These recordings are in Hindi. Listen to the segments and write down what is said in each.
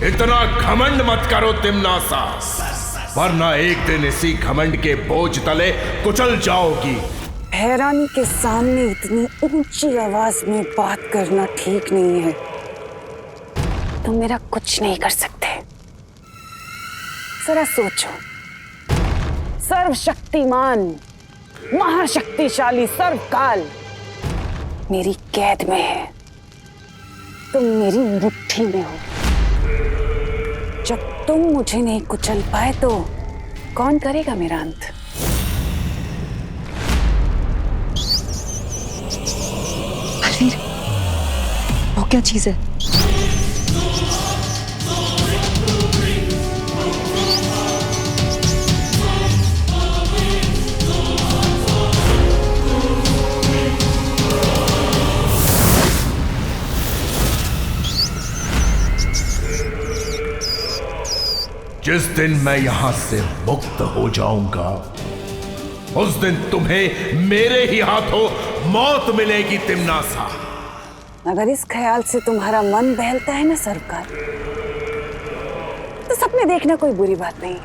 इतना घमंड मत करो तिम्नासा, वरना एक दिन इसी घमंड के बोझ तले कुचल जाओगी। हैरानी के सामने इतनी ऊंची आवाज में बात करना ठीक नहीं है। तुम मेरा कुछ नहीं कर सकते। जरा सोचो, सर्वशक्तिमान महाशक्तिशाली सर्वकाल मेरी कैद में है, तुम मेरी मुट्ठी में हो। जब तुम मुझे नहीं कुचल पाए तो कौन करेगा मेरा अंत? बलवीर, वो क्या चीज है? जिस दिन मैं यहां से मुक्त हो जाऊंगा, उस दिन तुम्हें मेरे ही हाथों मौत मिलेगी तिम्नासा। अगर इस ख्याल से तुम्हारा मन बहलता है ना सरकार, तो सपने देखना कोई बुरी बात नहीं,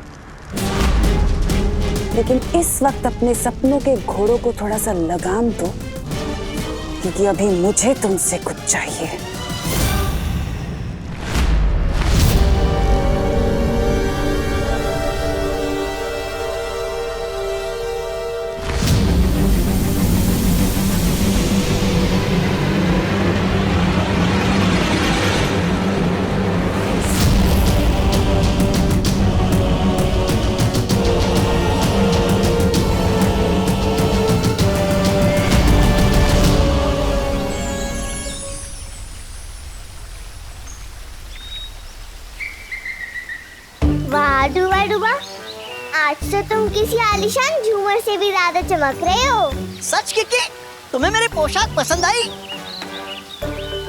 लेकिन इस वक्त अपने सपनों के घोड़ों को थोड़ा सा लगाम दो, क्योंकि अभी मुझे तुमसे कुछ चाहिए। डूबा डूबा, आज तो तुम किसी आलीशान झूमर से भी ज्यादा चमक रहे हो। सच की तुम्हें मेरी पोशाक पसंद आई?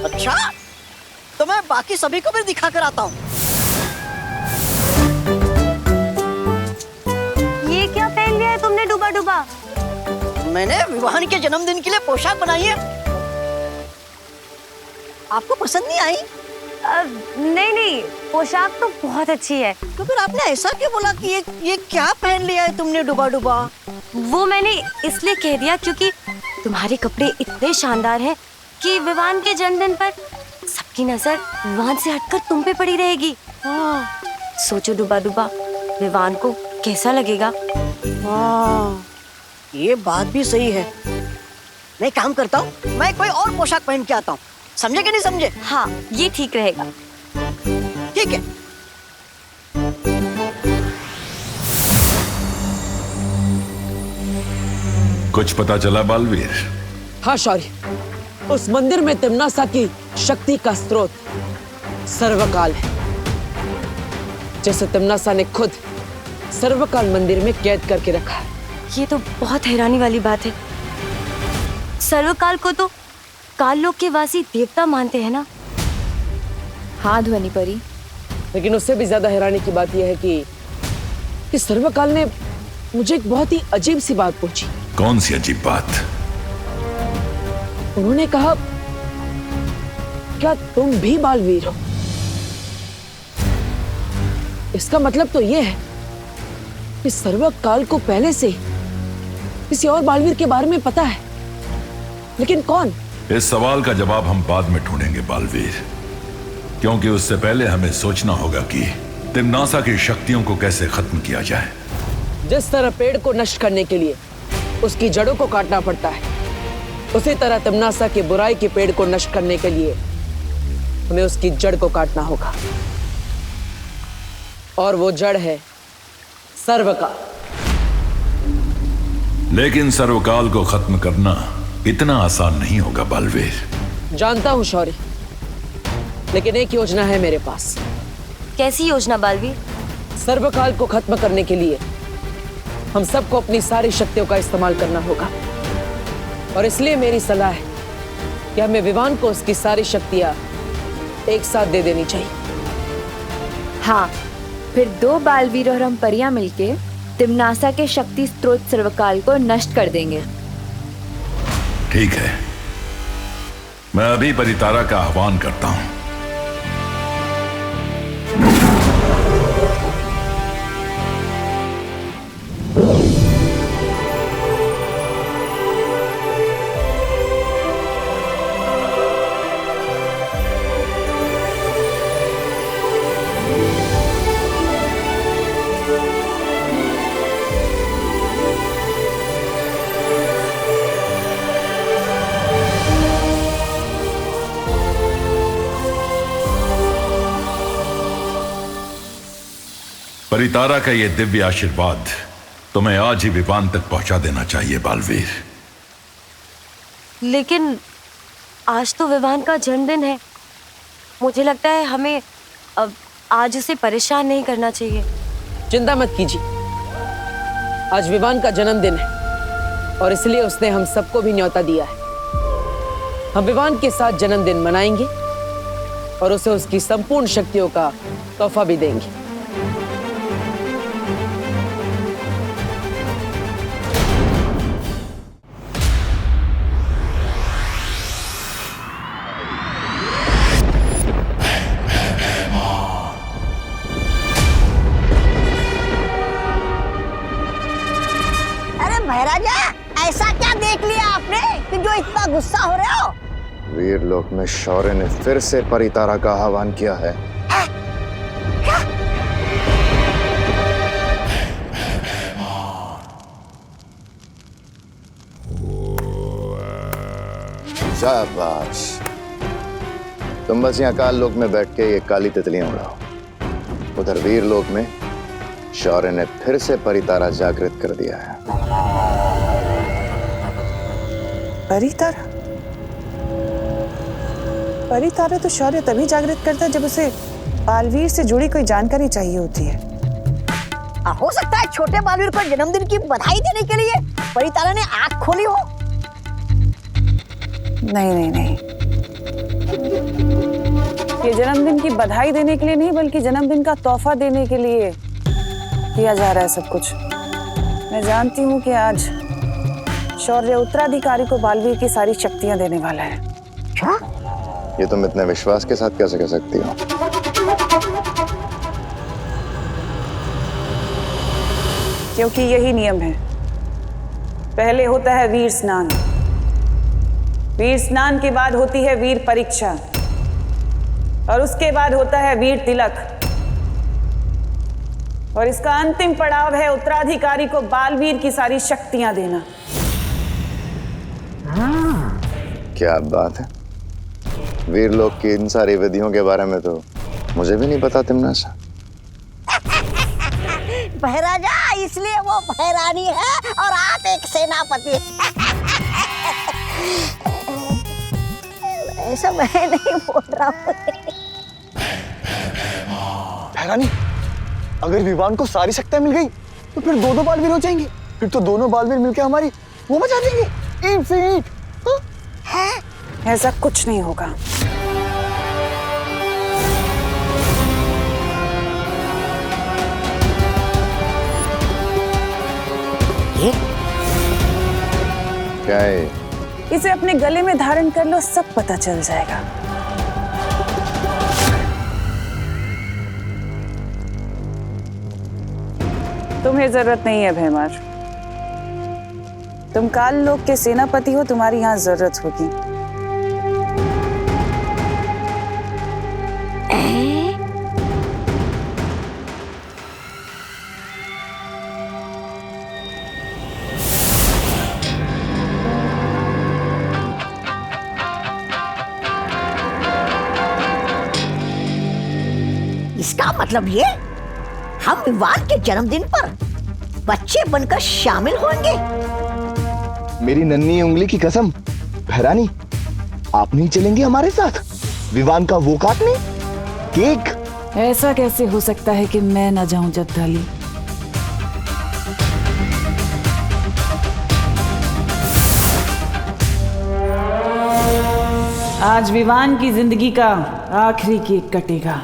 अच्छा, तो मैं बाकी सभी को भी दिखा कर आता हूँ। ये क्या पहन लिया है तुमने डूबा डूबा? मैंने विवाहन के जन्मदिन के लिए पोशाक बनाई है। आपको पसंद नहीं आई? नहीं, पोशाक तो बहुत अच्छी है। तो फिर आपने ऐसा क्यों बोला कि ये क्या पहन लिया है तुमने डूबा डूबा? वो मैंने इसलिए कह दिया क्योंकि तुम्हारे कपड़े इतने शानदार हैं कि विवान के जन्मदिन पर सबकी नजर विवान से हटकर तुम पे पड़ी रहेगी। सोचो डूबा डूबा, विवान को कैसा लगेगा? ये बात भी सही है। मैं काम करता हूँ, मैं कोई और पोशाक पहन के आता हूँ। समझे कि नहीं समझे? हाँ, ये ठीक रहेगा। ठीक है। कुछ पता चला बालवीर? हाँ शौर्य, उस मंदिर में तिम्नासा की शक्ति का स्रोत सर्वकाल है, जैसे तिम्नासा ने खुद सर्वकाल मंदिर में कैद करके रखा है। ये तो बहुत हैरानी वाली बात है। सर्वकाल को तो काल लोक के वासी देवता मानते हैं ना? हाँ ध्वनि परी, लेकिन उससे भी ज्यादा हैरानी की बात यह है कि सर्वकाल ने मुझे एक बहुत ही अजीब सी बात पूछी। कौन सी अजीब बात? उन्होंने कहा, क्या तुम भी बालवीर हो? इसका मतलब तो यह है कि सर्वकाल को पहले से किसी और बालवीर के बारे में पता है, लेकिन कौन? इस सवाल का जवाब हम बाद में ढूंढेंगे बालवीर, क्योंकि उससे पहले हमें सोचना होगा कि तिम्नासा की शक्तियों को कैसे खत्म किया जाए। जिस तरह पेड़ को नष्ट करने के लिए उसकी जड़ों को काटना पड़ता है, उसी तरह तिम्नासा की बुराई के पेड़ को नष्ट करने के लिए हमें उसकी जड़ को काटना होगा, और वो जड़ है सर्वकाल। लेकिन सर्वकाल को खत्म करना इतना आसान नहीं होगा बालवीर। जानता हूं शौर्य, लेकिन एक योजना है मेरे पास। कैसी योजना बालवीर? सर्वकाल को खत्म करने के लिए हम सबको अपनी सारी शक्तियों का इस्तेमाल करना होगा, और इसलिए मेरी सलाह है कि हमें विवान को उसकी सारी शक्तियां एक साथ दे देनी चाहिए। हाँ, फिर 2 बालवीर और हम परियां मिलके तिम्नासा के शक्ति स्रोत सर्वकाल को नष्ट कर देंगे। ठीक है, मैं अभी परितारा का आह्वान करता हूं। परितारा का ये दिव्य आशीर्वाद तुम्हें आज ही विवान तक पहुंचा देना चाहिए बालवीर। लेकिन आज तो विवान का जन्मदिन है। मुझे लगता है हमें अब आज उसे परेशान नहीं करना चाहिए। चिंता मत कीजिए, आज विवान का जन्मदिन है और इसलिए उसने हम सबको भी न्योता दिया है। हम विवान के साथ जन्मदिन मनाएंगे और उसे उसकी संपूर्ण शक्तियों का तोहफा भी देंगे। महाराजा, ऐसा क्या देख लिया आपने कि जो इतना गुस्सा हो रहे हो? वीरलोक में शौर्य ने फिर से परितारा का आह्वान किया है। क्या? शाबाश, तुम बस यहाँ काल लोक में बैठ के ये काली तितलियां उड़ाओ। उधर वीरलोक में शौर्य ने फिर से परितारा जागृत कर दिया है। परितारा? परितारा तो शौर्य तभी जागृत करता है जब उसे बालवीर से जुड़ी कोई जानकारी चाहिए होती है। हो सकता है छोटे बालवीर को जन्मदिन की बधाई देने के लिए परितारा ने आंख खोली हो। नहीं नहीं नहीं, ये जन्मदिन की बधाई देने के लिए नहीं बल्कि जन्मदिन का तोहफा देने के लिए किया जा रहा है सब कुछ। मैं जानती हूँ कि आज शौर्य उत्तराधिकारी को बालवीर की सारी शक्तियां देने वाला है। क्या? ये तुम इतने विश्वास के साथ कैसे कह सकती हो? क्योंकि यही नियम है। पहले होता है वीर स्नान, वीर स्नान के बाद होती है वीर परीक्षा और उसके बाद होता है वीर तिलक और इसका अंतिम पड़ाव है उत्तराधिकारी को बालवीर की सारी शक्तियां देना। क्या बात है, वीरलोक की इन सारी विधियों के बारे में तो मुझे भी नहीं पता तिम्नासा। महाराजा, इसलिए वो भैरानी है और आप एक सेनापति। ऐसा मैं नहीं बोल रहा हूँ। भैरानी, अगर विवान को सारी शक्तियां मिल गई तो फिर दो बालवीर हो जाएंगे। फिर तो दोनों बालवीर मिलकर हमारी वो बचा देंगे। इनफिनिट। ऐसा कुछ नहीं होगा। ये क्या है? इसे अपने गले में धारण कर लो, सब पता चल जाएगा। तुम्हें जरूरत नहीं है भैमार, तुम काल लोक के सेनापति हो, तुम्हारी यहां जरूरत होगी। इसका मतलब ये हम विवान के जन्मदिन पर बच्चे बनकर शामिल होंगे। मेरी नन्ही उंगली की कसम, भैरानी, आप नहीं चलेंगे हमारे साथ विवान का वो काटने केक? ऐसा कैसे हो सकता है कि मैं न जाऊं जगदाली? आज विवान की जिंदगी का आखिरी केक कटेगा।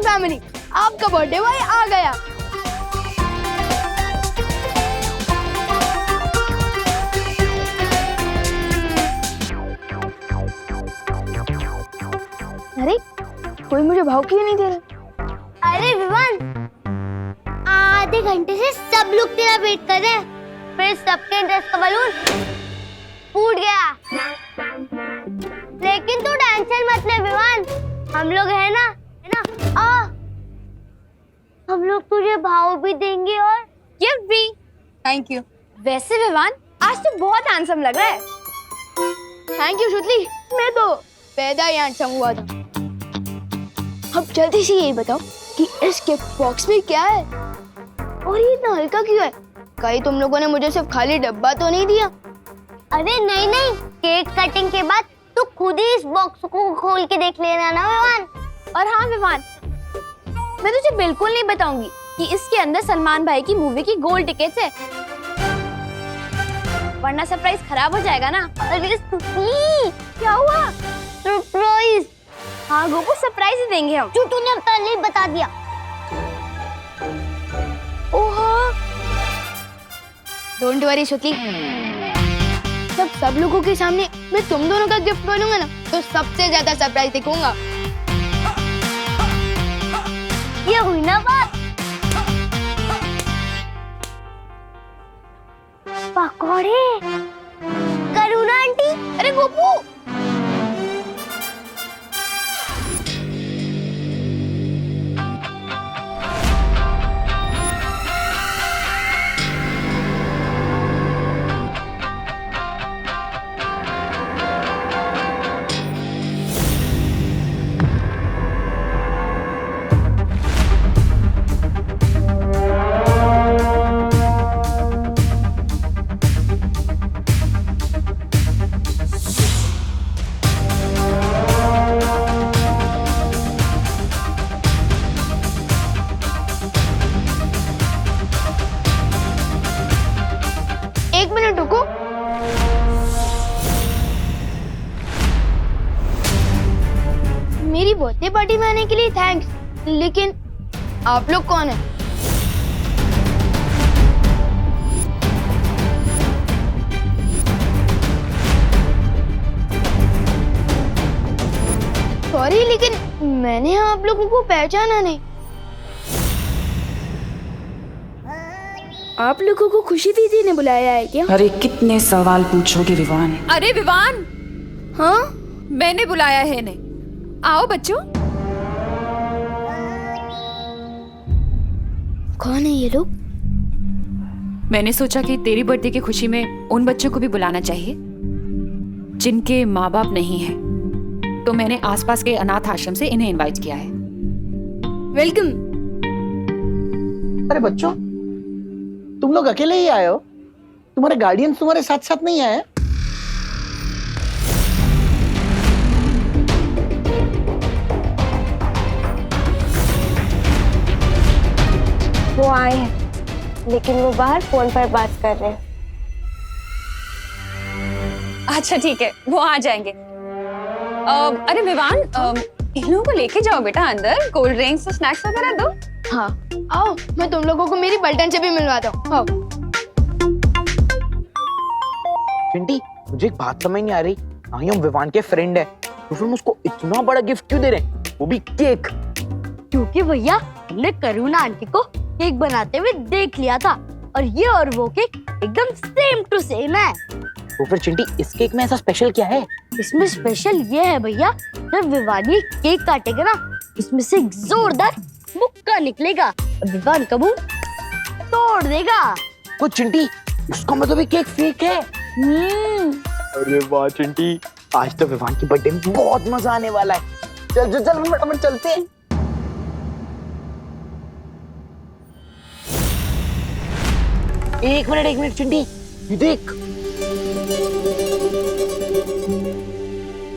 फैमिली, आपका बर्थडे बॉय आ गया। अरे कोई मुझे भाव क्यों नहीं दे रहा? अरे विवान, आधे घंटे से सब लोग तेरा वेट कर रहे हैं, फिर सबके ड्रेस का बलून फूट गया। लेकिन तू टेंशन मत ले विवान, हम लोग है ना आ हम लोग तुझे भाव भी देंगे और गिफ्ट भी। Thank you. वैसे विवान आज तो बहुत हैंडसम लग रहा है। थैंक यू शुतली, मैं तो पैदा ही हैंडसम हुआ था। अब जल्दी से यही बताओ कि इस गिफ्ट बॉक्स में क्या है और ये इतना हल्का क्यों है? कहीं तुम लोगों ने मुझे सिर्फ खाली डब्बा तो नहीं दिया? अरे नहीं नहीं, केक कटिंग के बाद तू खुद ही इस बॉक्स को खोल के देख लेना ना विवान। और हाँ विवान, मैं तुझे बिल्कुल नहीं बताऊंगी कि इसके अंदर सलमान भाई की मूवी की गोल्ड टिकट्स है, वरना सरप्राइज खराब हो जाएगा ना। अरे क्या हुआ? सरप्राइज? हाँ गोपू, सरप्राइज ही देंगे हम। जो तूने अब पहले ही बता दिया। ओहो, डोंट वरी शुतली, जब सब लोगों के सामने मैं तुम दोनों का गिफ्ट बनूंगा ना तो सबसे ज्यादा सरप्राइज दिखाऊंगा। ये हुई ना बात। पकौड़े करुणा आंटी। अरे गोपू, एक मिनट रुको। मेरी बर्थडे पार्टी में आने के लिए थैंक्स, लेकिन आप लोग कौन हैं? सॉरी, लेकिन मैंने आप लोगों को पहचाना नहीं। आप लोगों को खुशी दीदी ने बुलाया है क्या? अरे कितने सवाल पूछोगे विवान? अरे विवान, हाँ, मैंने बुलाया है इन्हें। आओ बच्चों। कौन है ये लोग? मैंने सोचा कि तेरी बर्थडे की खुशी में उन बच्चों को भी बुलाना चाहिए जिनके माँ बाप नहीं है, तो मैंने आसपास के अनाथ आश्रम से इन्हें इनवाइट किया है। वेलकम। अरे बच्चों, तुम लोग अकेले ही आए हो? तुम्हारे गार्डियन तुम्हारे साथ साथ नहीं आए? वो आए हैं, लेकिन वो बाहर फोन पर बात कर रहे हैं। अच्छा ठीक है, वो आ जाएंगे। अरे विवान, इन लोगों को लेके जाओ बेटा अंदर, कोल्ड ड्रिंक्स और स्नैक्स वगैरह दो। हाँ आओ, मैं तुम लोगों को मेरी पलटन से भी मिलवाता हूँ। आओ। चिंटी, मुझे एक बात समझ नहीं आ रही। हाँ, हम विवान के फ्रेंड है, तो फिर हम उसको इतना बड़ा गिफ्ट क्यों दे रहे हैं, वो भी केक? क्योंकि भैया हमने करुणा आंटी को केक बनाते हुए देख लिया था और ये और वो केक एकदम सेम टू सेम है। तो फिर चिंटी, इस केक में ऐसा स्पेशल क्या है? इसमें स्पेशल ये है भैया, जब विवान ये केक काटेगा ना, इसमें से एक जोरदार मुक्का निकलेगा और विवान का मुंह तोड़ देगा। वो चिंटी, उसका मतलब ये केक फेक है? अरे वाह चिंटी, आज तो विवान की बर्थडे में बहुत मजा आने वाला है। चल चल चल, फटाफट चलते हैं। एक मिनट चिंटी, ये देख,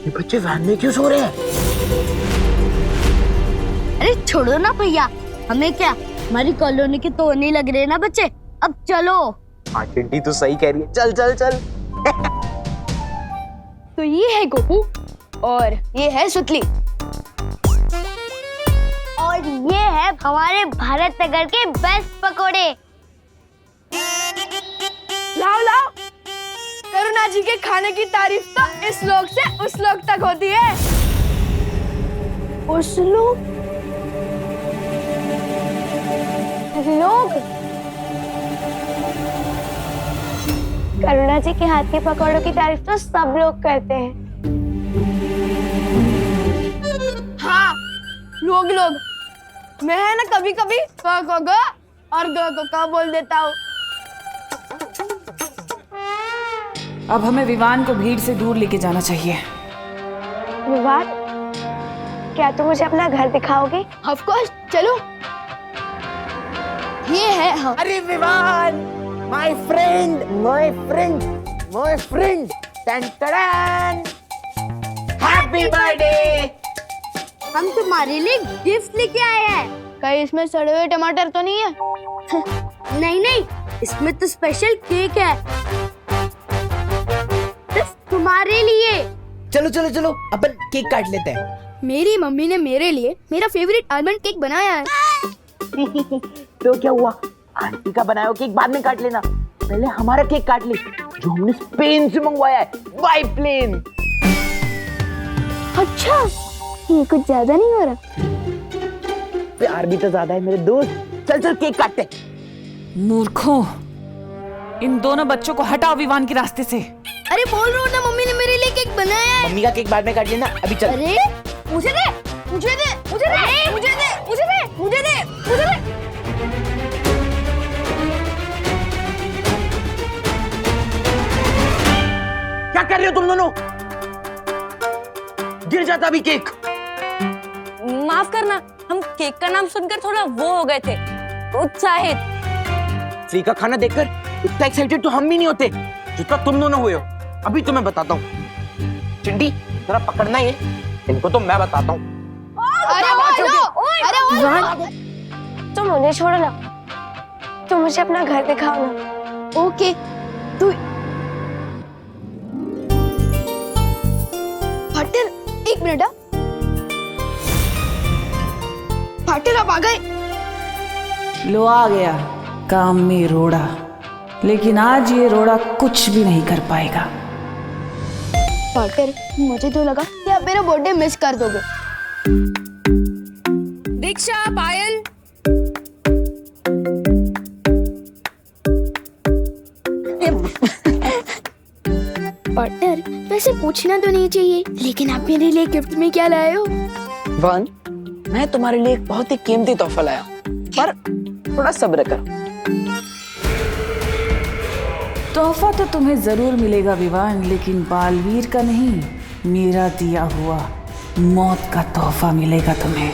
ये बच्चे वैन में क्यों सो रहे हैं? अरे छोड़ो ना भैया, हमें क्या, हमारी कॉलोनी के तो नहीं लग रहे ना बच्चे। अब चलो। हाँ चिंटी, तू सही कह रही है, चल चल चल। तो ये है गोपू और ये है सुतली और ये है हमारे भारत नगर के बेस्ट पकोड़े। लाओ लाओ, करुणा जी के खाने की तारीफ तो इस लोग से उस लोग तक होती है। उस लोग करुणा जी के हाथ के पकौड़ों की तारीफ तो सब लोग करते हैं। हाँ, लोग मैं है ना कभी कभी क को ग और ग को क बोल देता हूँ। अब हमें विवान को भीड़ से दूर लेके जाना चाहिए। विवान, क्या तुम मुझे अपना घर दिखाओगे? ऑफ कोर्स, चलो। ये है हम। अरे Vivan, my friend, my friend, my friend, टन हैप्पी बर्थडे। हम तुम्हारे लिए गिफ्ट लेके आए हैं। कहीं इसमें सड़े हुए टमाटर तो नहीं है? नहीं नहीं, इसमें तो स्पेशल केक है सिर्फ तुम्हारे लिए। चलो चलो चलो, अपन केक काट लेते हैं। मेरी मम्मी ने मेरे लिए मेरा फेवरेट आलमंड केक बनाया है। तो क्या हुआ, आंटी का बनाया हुआ केक बाद में काट लेना, पहले हमारा केक काट ले जो हमने स्पेन से मंगवाया है बाय प्लेन। अच्छा, ये कुछ ज्यादा नहीं हो रहा? प्यार भी तो ज्यादा है मेरे दोस्त। चल चल केक काटते। मूर्खों, इन दोनों बच्चों को हटाओ विवान के रास्ते से। अरे बोल रहा हूँ ना, मम्मी ने मेरे लिए केक बनाया है। मम्मी का केक बाद में काट लेना, अभी चल। अरे मुझे दे, मुझे दे, मुझे दे, मुझे दे, मुझे दे, मुझे दे, मुझे दे। क्या कर रहे हो तुम दोनों? गिर जाता अभी केक। माफ करना, हम केक का नाम सुनकर थोड़ा वो हो गए थे, उत्साहित। फ्री का खाना देखकर इतना एक्साइटेड तो हम भी नहीं होते जितना तुम दोनों हुए हो। अभी तुम्हें बताता हूँ। चिंटी, जरा पकड़ना ये, इनको तो मैं बताता हूँ। तुम मुझे छोड़ो ना, तुम मुझे अपना घर दिखाओ ना। ओके, तू फाटर, एक मिनट। फाटर आप आ गए। लो आ गया काम में रोड़ा, लेकिन आज ये रोड़ा कुछ भी नहीं कर पाएगा। फाटर, मुझे तो लगा कि आप मेरा बर्थडे मिस कर दोगे। दीक्षा, पायल, पार्टनर, वैसे पूछना तो नहीं चाहिए, लेकिन आप मेरे लिए गिफ्ट में क्या लाए हो? वन, मैं तुम्हारे लिए एक बहुत ही कीमती तोहफा लाया हूं, पर थोड़ा सब्र करो। तोहफा तो तुम्हें जरूर मिलेगा विवान, लेकिन बालवीर का नहीं, मेरा दिया हुआ मौत का तोहफा मिलेगा तुम्हें।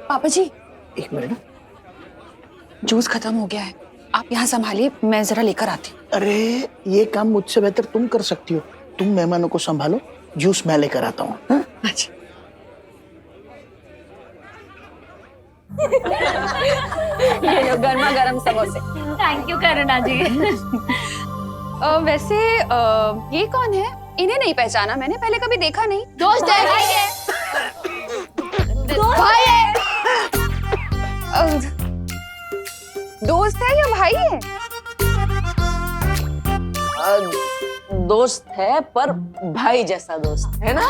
पापा जी, एक मिनट। जूस खत्म हो गया है, आप यहाँ संभालिए, मैं जरा लेकर आती हूँ। अरे ये काम मुझसे बेहतर तुम कर सकती हो। तुम मेहमानों को संभालो, जूस मैं लेकर आता हूँ। अच्छा। ये लो गर्मा गर्म समोसे। थैंक यू करुणा जी। वैसे ये कौन है? इन्हें नहीं पहचाना मैंने, पहले कभी देखा नहीं। दोस्त है, भाई है, भाई है। दोस्त है या भाई है? दोस्त है, पर भाई जैसा दोस्त है ना।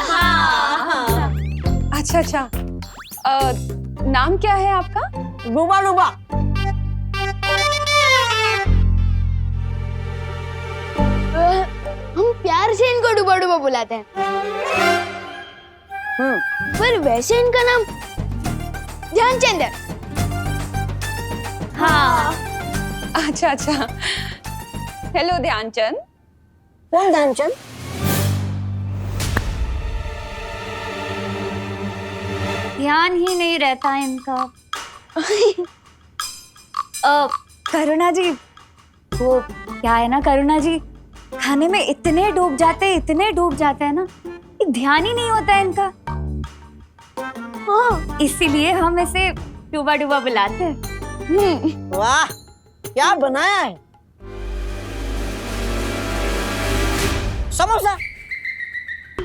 अच्छा अच्छा। नाम क्या है आपका? रूबा रूबा। हम प्यार से इनको डुबा डुबा बुलाते हैं। पर वैसे इनका नाम ध्यानचंद है। हाँ। अच्छा अच्छा। हेलो ध्यानचंद। कौन ध्यानचंद? ध्यान ही नहीं रहता इनका। करुणा जी, वो क्या है ना करुणा जी, खाने में इतने डूब जाते हैं ना, कि ध्यान ही नहीं होता इनका। हाँ, इसीलिए हम इसे डूबा डूबा बुलाते हैं। वाह, क्या बनाया है? समोसा,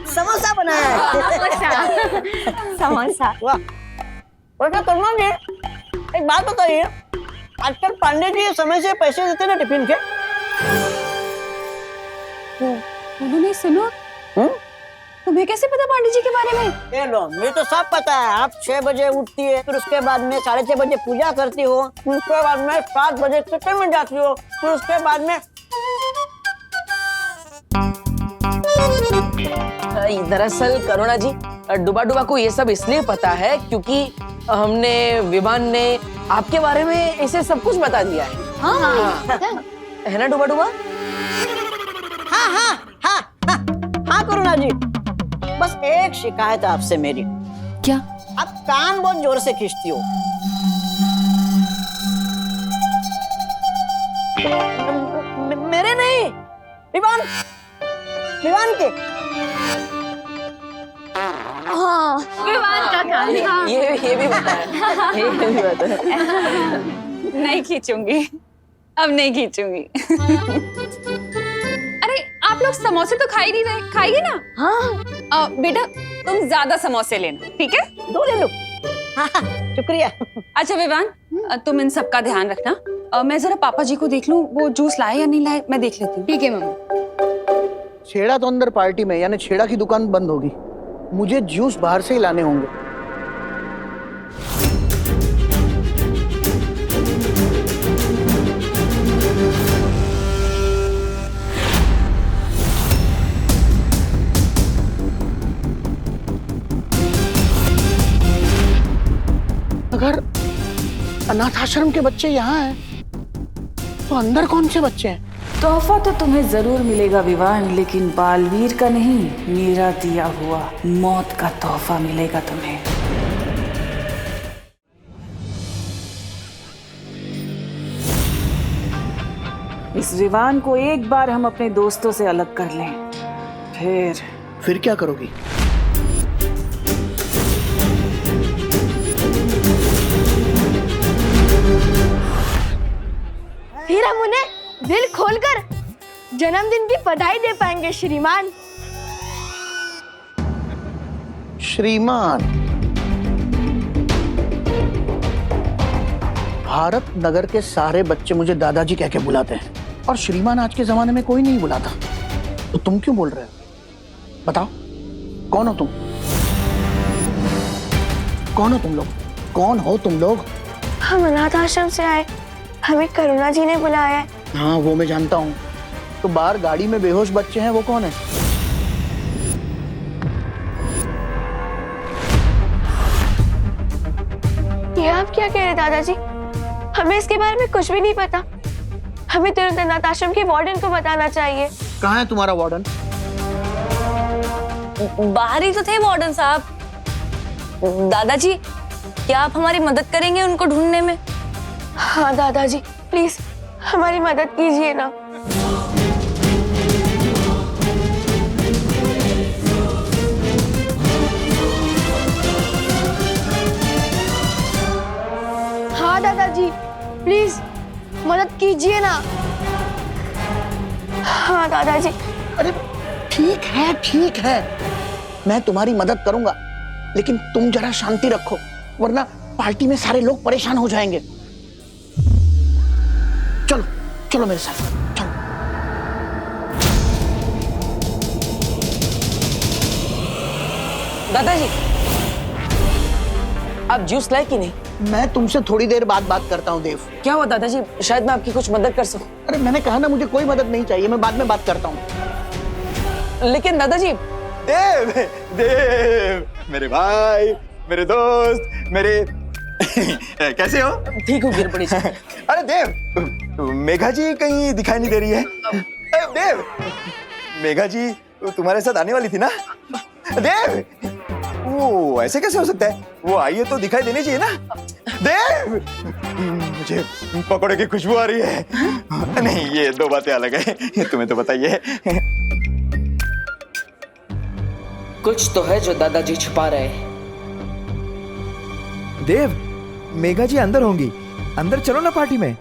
समोसा बनाया है। समोसा। वाह। वैसे करुणा जी, एक बात बताइए, आजकल पांडे जी समय से पैसे देते ना टिफिन के? उन्होंने सुनो। तुम्हें कैसे पता पांडे जी के बारे में? ये लो, मुझे तो सब पता है। आप 6 बजे उठती है, फिर उसके बाद में 6:30 बजे पूजा करती हो, फिर उसके बाद में 7 बजे किचन में जाती हो, फिर उसके बाद में दरअसल करुणा जी, डुबा डुबा को ये सब इसलिए पता है क्योंकि हमने विवान ने आपके बारे में इसे सब कुछ बता दिया है। हाँ। है ना डुबा डुबा? हाँ करुणा जी, बस एक शिकायत है आपसे मेरी। क्या? आप कान बहुत जोर से खींचती हो। मेरे नहीं, विवान के। हाँ, विवान का कान। ये भी बता है। ये भी बता है। नहीं खींचूंगी, अब नहीं खींचूंगी। अरे आप लोग समोसे तो खा ही नहीं रहे, खाइए ना। हाँ। बेटा तुम ज्यादा समोसे लेना, ठीक है? 2 ले लो। हाँ, शुक्रिया। अच्छा विवान, तुम इन सबका ध्यान रखना। मैं जरा पापा जी को देख लूं, वो जूस लाए या नहीं लाए, मैं देख लेती हूँ। ठीक है मम्मी। छेड़ा तो अंदर पार्टी में, यानी छेड़ा की दुकान बंद होगी। मुझे जूस बाहर से ही लाने होंगे। अगर अनाथ आश्रम के बच्चे यहाँ हैं, तो अंदर कौन से बच्चे हैं? तोहफा तो तुम्हें जरूर मिलेगा विवान, लेकिन बालवीर का नहीं, मेरा दिया हुआ मौत का तोहफा मिलेगा तुम्हें। इस विवान को एक बार हम अपने दोस्तों से अलग कर लें, फिर क्या करोगी? फिर हम उन्हें दिल खोलकर जन्मदिन की बधाई दे पाएंगे श्रीमान। श्रीमान, भारत नगर के सारे बच्चे मुझे दादाजी कह के बुलाते हैं, और श्रीमान आज के जमाने में कोई नहीं बुलाता। तो तुम क्यों बोल रहे हो? बताओ, कौन हो तुम? कौन हो तुम लोग? कौन हो तुम लोग? हम अनाथ आश्रम से आए, हमें करुणा जी ने बुलाया है। हाँ, वो मैं जानता हूँ। तो बाहर गाड़ी में बेहोश बच्चे हैं, वो कौन है? ये आप क्या कह रहे दादाजी? हमें इसके बारे में कुछ भी नहीं पता। हमें तुरंत अनाथ आश्रम के वार्डन को बताना चाहिए। कहाँ है तुम्हारा वार्डन? बाहर ही तो थे वार्डन साहब। दादाजी, क्या आप हमारी मदद करेंगे उनको ढूंढने में? हाँ दादाजी, प्लीज हमारी मदद कीजिए ना। हाँ दादाजी, प्लीज मदद कीजिए ना। हाँ दादाजी। अरे ठीक है, मैं तुम्हारी मदद करूंगा, लेकिन तुम जरा शांति रखो, वरना पार्टी में सारे लोग परेशान हो जाएंगे। चलो चलो मेरे साथ, चलो। दादाजी, आप जूस लाए कि नहीं? मैं तुमसे थोड़ी देर बाद बात करता हूँ देव। क्या हुआ दादाजी? शायद मैं आपकी कुछ मदद कर सकूं। अरे मैंने कहा ना, मुझे कोई मदद नहीं चाहिए, मैं बाद में बात करता हूँ। लेकिन दादाजी। देव, मेरे भाई, मेरे दोस्त, मेरे कैसे हो? ठीक हूँ, गिर पड़ी। अरे देव, मेघा जी कहीं दिखाई नहीं दे रही है। देव, मेघा जी तुम्हारे साथ आने वाली थी ना? देव, वो ऐसे कैसे हो सकता है? वो आई है तो दिखाई देनी चाहिए ना। देव, मुझे पकौड़े की खुशबू आ रही है। नहीं, ये दो बातें अलग है, तुम्हें तो बताइए। कुछ तो है जो दादाजी छुपा रहे हैं। देव, मेघा जी अंदर होंगी, अंदर चलो ना पार्टी में।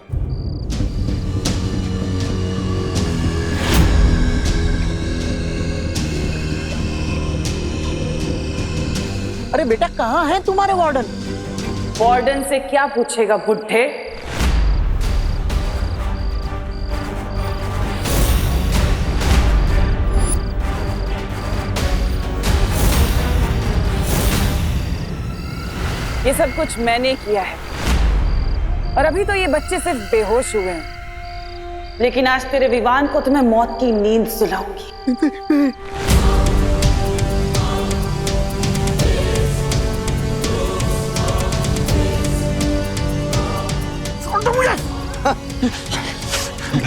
अरे बेटा, कहाँ है तुम्हारे वार्डन? वार्डन से क्या पूछेगा बुड्ढे? ये सब कुछ मैंने किया है, और अभी तो ये बच्चे सिर्फ बेहोश हुए हैं, लेकिन आज तेरे विवान को तो मैं मौत की नींद सुलाऊंगी।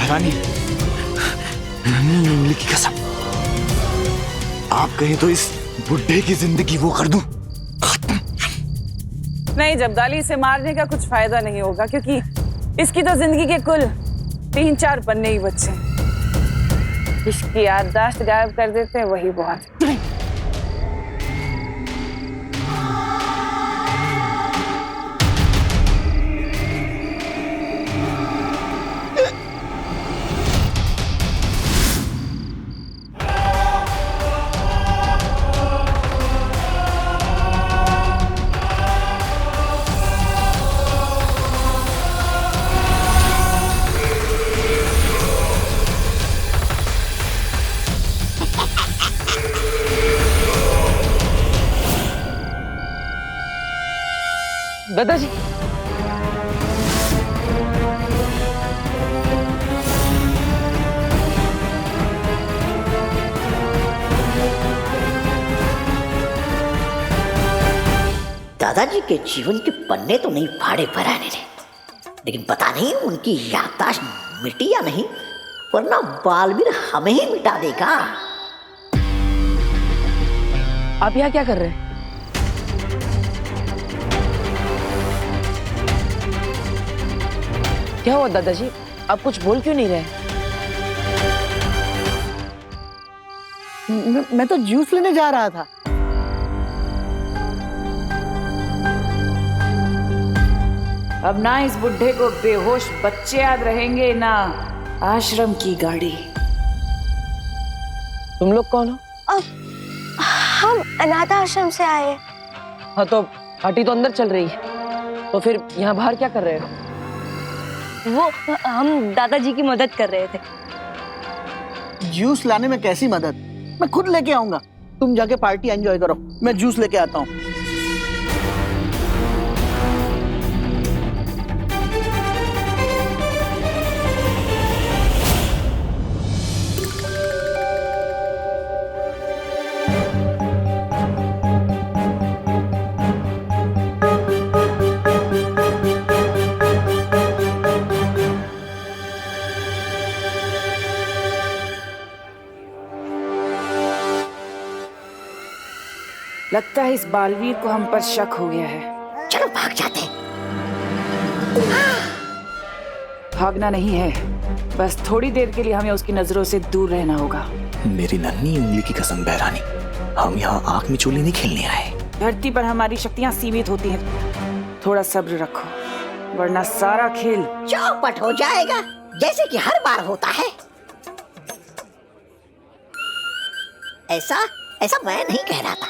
रानी, उंगली की कसम, आप कहें तो इस बुड्ढे की जिंदगी वो कर दूं। नहीं जब्दाली, इसे मारने का कुछ फायदा नहीं होगा क्योंकि इसकी तो जिंदगी के कुल 3-4 पन्ने ही बच्चे हैं। इसकी याददाश्त गायब कर देते हैं, वही बहुत। दादाजी, दादाजी के जीवन के पन्ने तो नहीं फाड़े भराने ने, लेकिन पता नहीं उनकी याददाश्त मिटी या नहीं, वरना बालवीर हमें ही मिटा देगा। आप यहाँ क्या कर रहे हैं? क्या हुआ दादाजी, आप कुछ बोल क्यों नहीं रहे? मैं तो जूस लेने जा रहा था। अब ना इस बुढ़े को बेहोश बच्चे याद रहेंगे, ना आश्रम की गाड़ी। तुम लोग कौन हो? हम अनाथ आश्रम से आए हैं। हाँ तो पार्टी तो अंदर चल रही है, तो फिर यहाँ बाहर क्या कर रहे हो? वो हम दादाजी की मदद कर रहे थे। जूस लाने में कैसी मदद? मैं खुद लेके आऊंगा। तुम जाके पार्टी एंजॉय करो, मैं जूस लेके आता हूँ। लगता है इस बालवीर को हम पर शक हो गया है। चलो भाग जाते हैं। भागना नहीं है, बस थोड़ी देर के लिए हमें उसकी नजरों से दूर रहना होगा। मेरी नन्ही उंगली की कसम बहरानी, हम यहाँ आंख मिचोली नहीं खेलने आए। धरती पर हमारी शक्तियाँ सीमित होती हैं, थोड़ा सब्र रखो, वरना सारा खेल चौपट हो जाएगा, जैसे कि हर बार होता है। ऐसा मैं नहीं कह रहा था।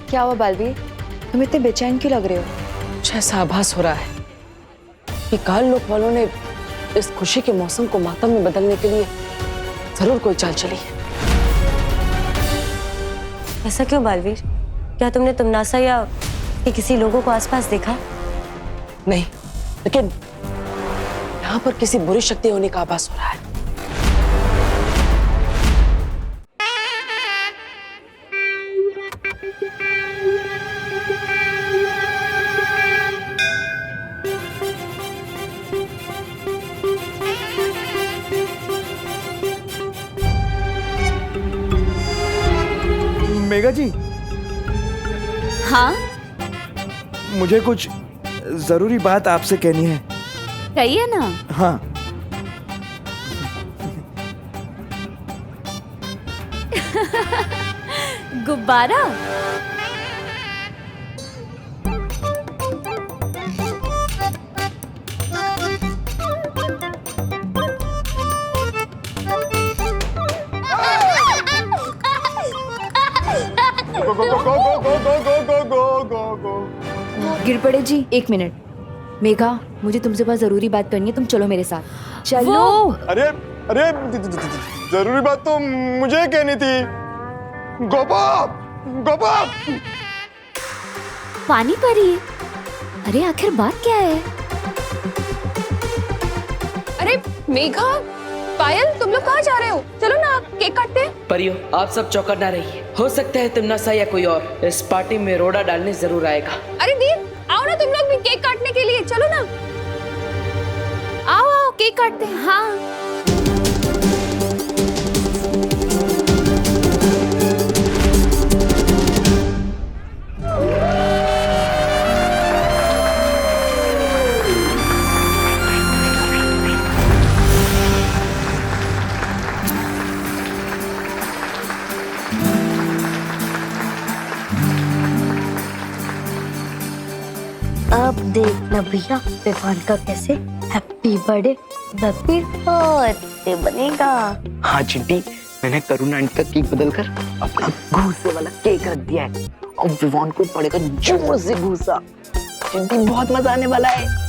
क्या हुआ बालवीर, तुम इतने बेचैन क्यों लग रहे हो? कुछ ऐसा आभास हो रहा है कि काल लोक वालों ने इस खुशी के मौसम को मातम में बदलने के लिए जरूर कोई चाल चली है। ऐसा क्यों बालवीर? क्या तुमने तुमनासा या किसी लोगों को आसपास देखा? नहीं, लेकिन यहाँ पर किसी बुरी शक्ति होने का आभास हो रहा है। मेघा जी, हाँ मुझे कुछ जरूरी बात आपसे कहनी है। कहिए ना। हाँ, गुब्बारा? गिर पड़े जी, 1 मिनट। मेघा, मुझे तुमसे बहुत जरूरी बात करनी है, तुम चलो मेरे साथ। चलो। अरे अरे जरूरी बात तो मुझे कहनी थी। गोपाल, गोपाल। पानी परी। अरे आखिर बात क्या है? अरे मेघा, पायल, तुम लोग कहाँ जा रहे हो? चलो ना, केक काटते हैं। परियो, आप सब चौकन्ना ना रहिए। हो सकता है तिमनासा या कोई और इस पार्टी में रोड़ा डालने जरूर आएगा। अरे दी, आओ ना तुम लोग भी केक काटने के लिए। चलो ना, आओ आओ केक काटते हैं। हाँ अब देखना भैया विवान का कैसे हैप्पी बर्थडे बनेगा। हाँ चिंटी, मैंने करुणा आंटी का केक बदलकर अपना घूसे वाला केक रख दिया है और विवान को पड़ेगा जोर से घूसा। चिंटी, बहुत मजा आने वाला है।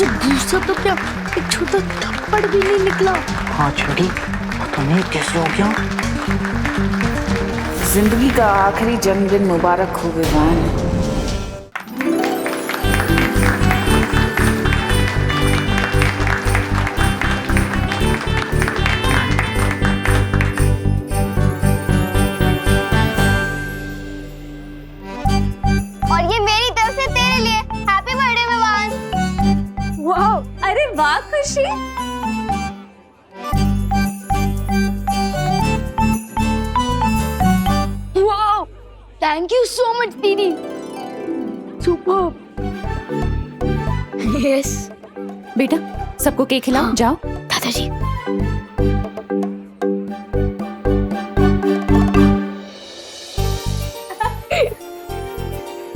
घूसा तो क्या, एक छोटा थप्पड़ भी नहीं निकला। हाँ चिंटी, पता नहीं कैसे हो गया। जिंदगी का आखिरी जन्मदिन मुबारक हो विवान। और ये मेरी तरफ से तेरे लिए हैप्पी बर्थडे विवान। वाह, अरे वाह खुशी। वाह, थैंक यू सो मच दीदी। सुपर। यस बेटा, सबको केक खिलाओ। हाँ। जाओ दादाजी।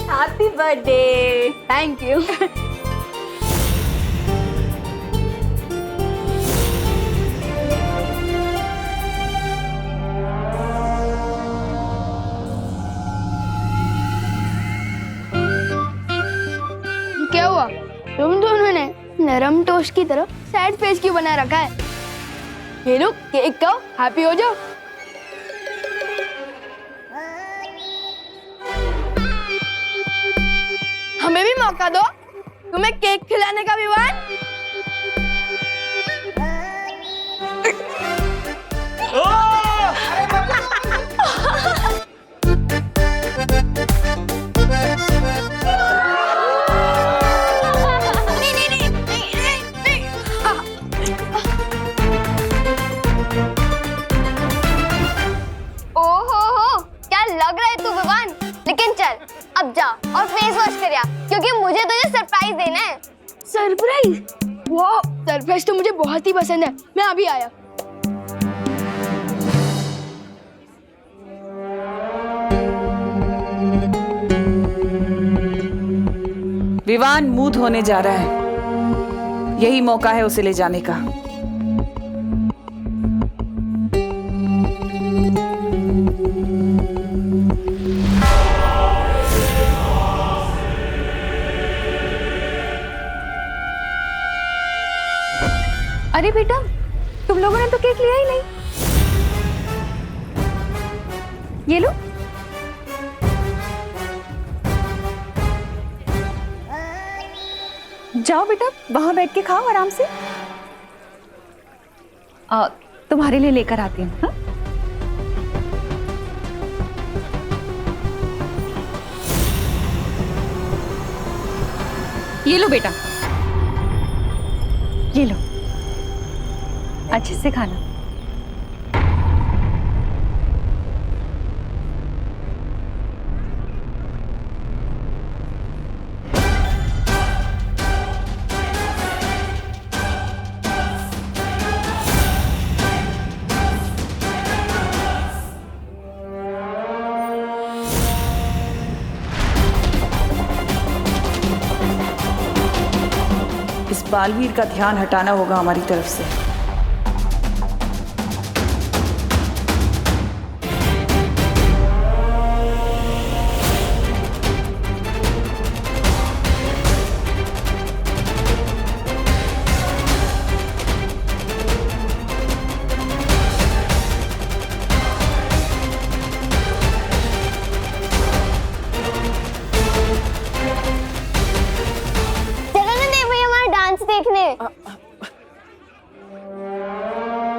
Happy birthday. Thank you. क्या हुआ? तुम दोनों ने नरम टोस्ट की तरह सैड फेस क्यों बना रखा है? ये लो केक खाओ, हैप्पी हो जाओ। हमें भी मौका दो, तुम्हें केक खिलाने का विवान। ओहो, क्या लग रहा है तू विवान? लेकिन चल अब जा और फेस वॉश कर आ, क्योंकि मुझे तुझे सरप्राइज देना है। सरप्राइज? वाह, सरप्राइज तो मुझे बहुत ही पसंद है। मैं अभी आया। विवान मुंह धोने जा रहा है, यही मौका है उसे ले जाने का। अरे बेटा, तुम लोगों ने तो केक लिया ही नहीं। ये लो। जाओ बेटा, वहां बैठ के खाओ आराम से। तुम्हारे लिए लेकर आती हूँ। हाँ? ये लो बेटा, ये लो, अच्छे से खाना। बालवीर का ध्यान हटाना होगा हमारी तरफ से। देखने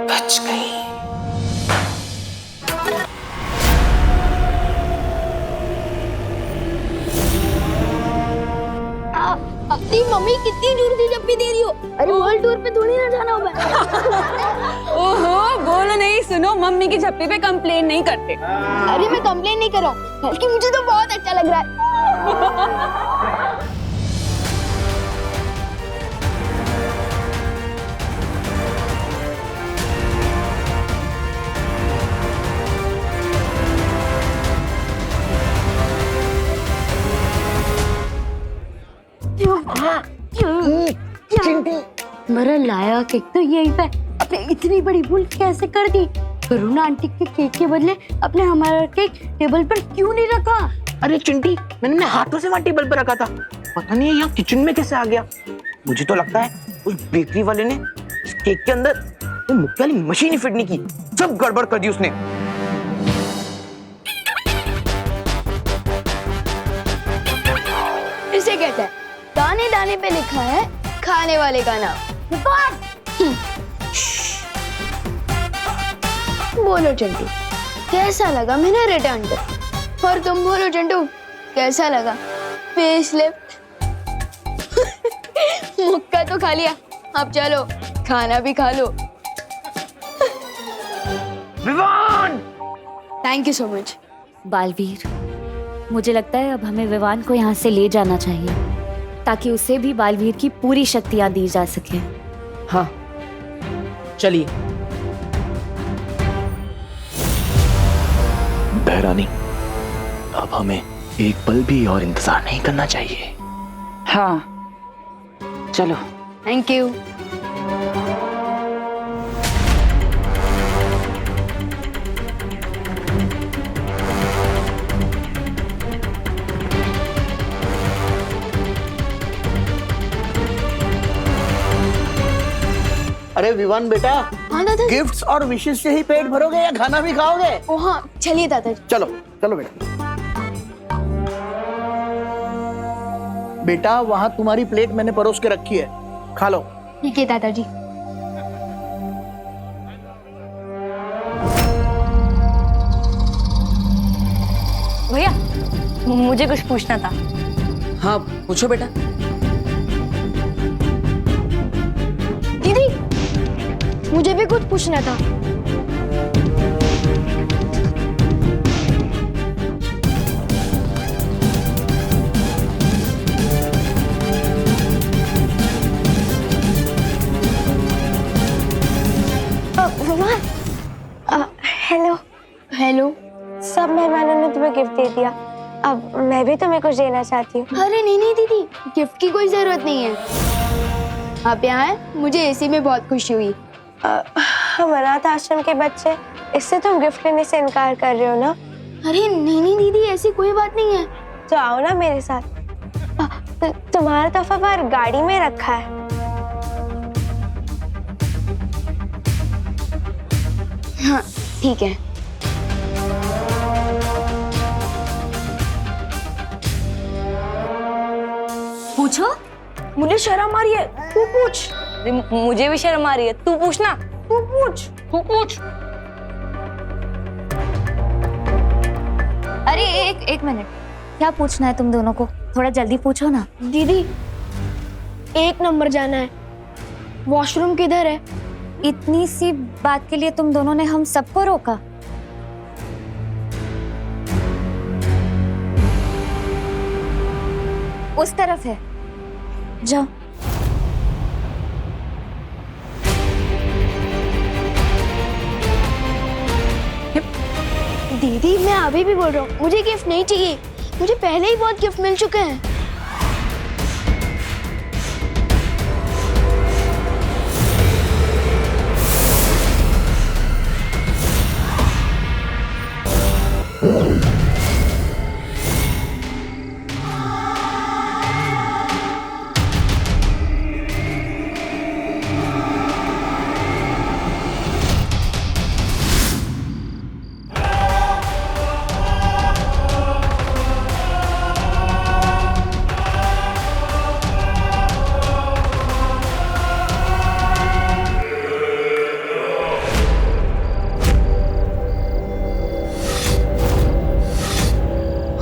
बच गई। अपनी मम्मी कितनी दूर थी जब भी दे रही हो। अरे वर्ल्ड टूर पे थोड़ी ना जाना होगा। ओहो, बोलो नहीं, सुनो, मम्मी की झप्पी पे कंप्लेन नहीं करते। अरे मैं कंप्लेन नहीं कर रहा हूँ, बल्कि मुझे तो बहुत अच्छा लग रहा है। मरा लाया केक तो यही पे। अपने इतनी बड़ी भूल कैसे कर दी? करुणा आंटी के केक के बदले अपने हमारा केक टेबल पर क्यों नहीं रखा? अरे चिंटी, मैंने अपने हाथों से वहाँ टेबल पर रखा था, पता नहीं है यहाँ किचन में कैसे आ गया। मुझे तो लगता है उस बेकरी वाले ने इस केक के अंदर वो मुक्के वाली मशीन ही फिट नहीं की, सब गड़बड़ कर दी उसने। इसे कहते हैं दाने दाने पे लिखा है खाने वाले का नाम। बोलो चिंटू, कैसा लगा मैंने रिटर्न कर? और तुम बोलो चिंटू, कैसा लगा फेसलिफ्ट? मुक्का तो खा लिया, अब चलो खाना भी खा लो। Vivaan! Thank you so much. Baalveer, मुझे लगता है अब हमें विवान को यहाँ से ले जाना चाहिए ताकि उसे भी बालवीर की पूरी शक्तियां दी जा सके। हाँ, चलिए। बहरानी, अब हमें एक पल भी और इंतजार नहीं करना चाहिए। हाँ, चलो। Thank you. अरे विवान बेटा, हाँ दादा। गिफ्ट्स और विशेष से ही पेट भरोगे या खाना भी खाओगे? ओ हाँ, चलिए दादाजी। चलो चलो बेटा। बेटा, वहां तुम्हारी प्लेट मैंने परोस के रखी है, खा लो। ठीक है दादाजी। भैया, मुझे कुछ पूछना था। हाँ, पूछो बेटा। दीदी, मुझे भी कुछ पूछना था। हेलो। हेलो। सब मेहमानों ने तुम्हें गिफ्ट दे दिया, अब मैं भी तुम्हें कुछ देना चाहती हूँ। अरे नहीं नहीं दीदी, गिफ्ट की कोई जरूरत नहीं है। आप यहाँ आए, मुझे इसी में बहुत खुशी हुई। हम अनाथ आश्रम के बच्चे, इससे तुम गिफ्ट लेने से इनकार कर रहे हो ना? अरे नहीं नहीं दीदी, ऐसी कोई बात नहीं है। तो आओ ना मेरे साथ, तुम्हारा तोहफा बाहर गाड़ी में रखा है। हाँ ठीक है। पूछो। मुझे शर्म आ रही है, तू पूछ। मुझे भी शर्म आ रही है, तू पूछना। तू पूछ, तू पूछ। अरे एक मिनट, क्या पूछना है तुम दोनों को? थोड़ा जल्दी पूछो ना। दीदी, 1 नंबर जाना है, वॉशरूम किधर है? इतनी सी बात के लिए तुम दोनों ने हम सबको रोका? उस तरफ है, जाओ। दीदी, मैं अभी भी बोल रहा हूँ, मुझे गिफ्ट नहीं चाहिए। मुझे पहले ही बहुत गिफ्ट मिल चुके हैं।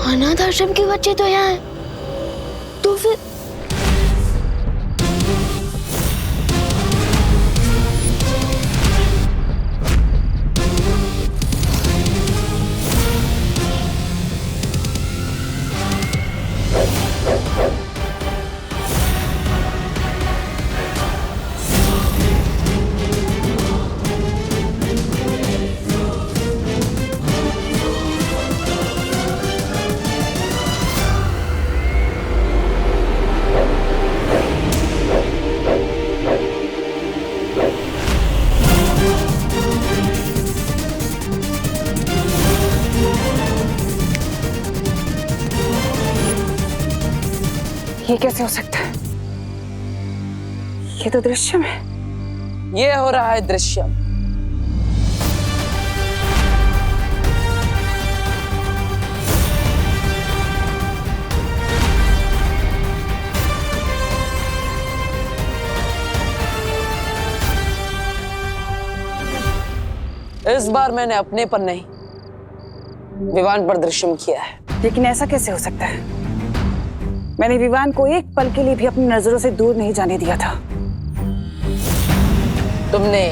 अनाथ आश्रम के बच्चे तो यहाँ हैं, तो फिर ये कैसे हो सकता है? ये तो दृश्यम है। ये हो रहा है दृश्यम। इस बार मैंने अपने पर नहीं, विवान पर दृश्यम किया है। लेकिन ऐसा कैसे हो सकता है? मैंने विवान को एक पल के लिए भी अपनी नजरों से दूर नहीं जाने दिया था। तुमने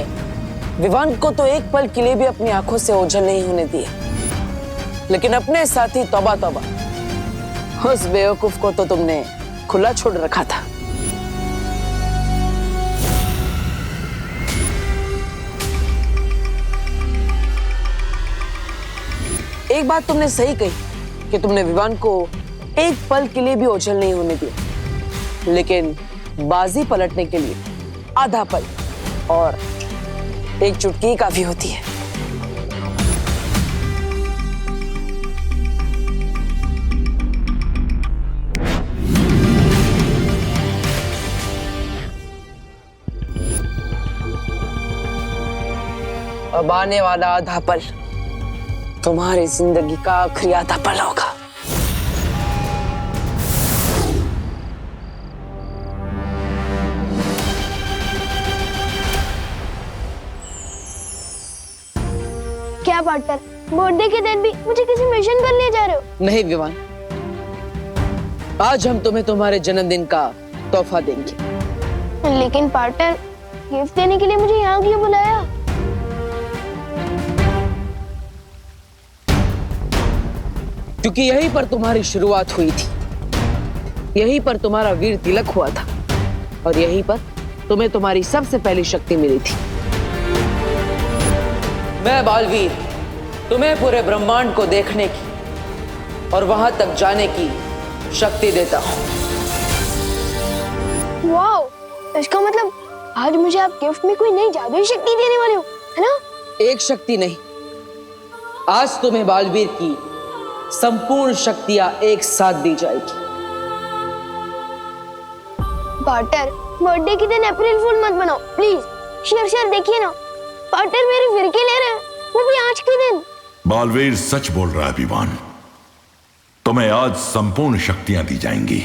विवान को तो एक पल के लिए भी अपनी आंखों से ओझल नहीं होने दिया, लेकिन अपने साथी तौबा तौबा, उस बेवकूफ को तो तुमने खुला छोड़ रखा था। एक बात तुमने सही कही कि तुमने विवान को एक पल के लिए भी ओझल नहीं होने दिया, लेकिन बाजी पलटने के लिए आधा पल और एक चुटकी काफी होती है। अब आने वाला आधा पल तुम्हारी जिंदगी का आखिरी आधा पल होगा। क्या पार्टनर, बर्थडे के दिन भी मुझे किसी मिशन पर ले जा रहे हो? नहीं विवान, आज हम तुम्हें तुम्हारे जन्मदिन का तोहफा देंगे। लेकिन पार्टनर, गिफ्ट देने के लिए मुझे यहाँ क्यों बुलाया? क्योंकि यहीं पर तुम्हारी शुरुआत हुई थी, यहीं पर तुम्हारा वीर तिलक हुआ था, और यहीं पर तुम्हें तुम्हारी सबसे पहली शक्ति मिली थी। मैं बालवीर तुम्हें पूरे ब्रह्मांड को देखने की और वहां तक जाने की शक्ति देता हूं। वाओ, इसका मतलब आज मुझे आप गिफ्ट में कोई नई जादुई शक्ति देने वाले हो, है ना? एक शक्ति नहीं, आज तुम्हें बालवीर की संपूर्ण शक्तियां एक साथ दी जाएगी। पार्टनर, बर्थडे के दिन अप्रैल फूल मत बनाओ प्लीज। शेर देखिए ना, पार्टनर मेरे फिरके ले रहे हैं, वो भी आज के दिन। बालवीर सच बोल रहा है विवान, तुम्हें आज संपूर्ण शक्तियां दी जाएंगी।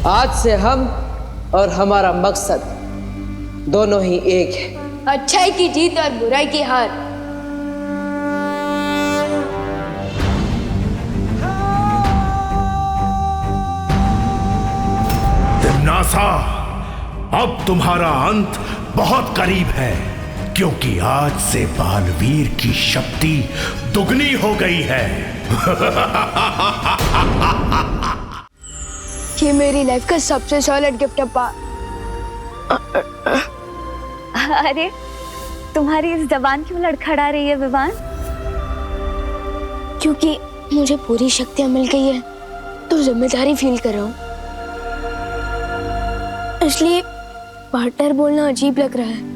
आज से हम और हमारा मकसद दोनों ही एक है। अच्छाई की जीत और बुराई की हार। तिम्नासा, अब तुम्हारा अंत बहुत करीब है, क्योंकि आज से बालवीर की शक्ति दुगनी हो गई है। ये मेरी लाइफ का सबसे सॉलिड गिफ्ट है पा। अरे तुम्हारी इस जबान क्यों लड़खड़ा रही है विवान? क्योंकि मुझे पूरी शक्तियां मिल गई है तो जिम्मेदारी फील कर रहा हूँ, इसलिए पार्टनर बोलना अजीब लग रहा है।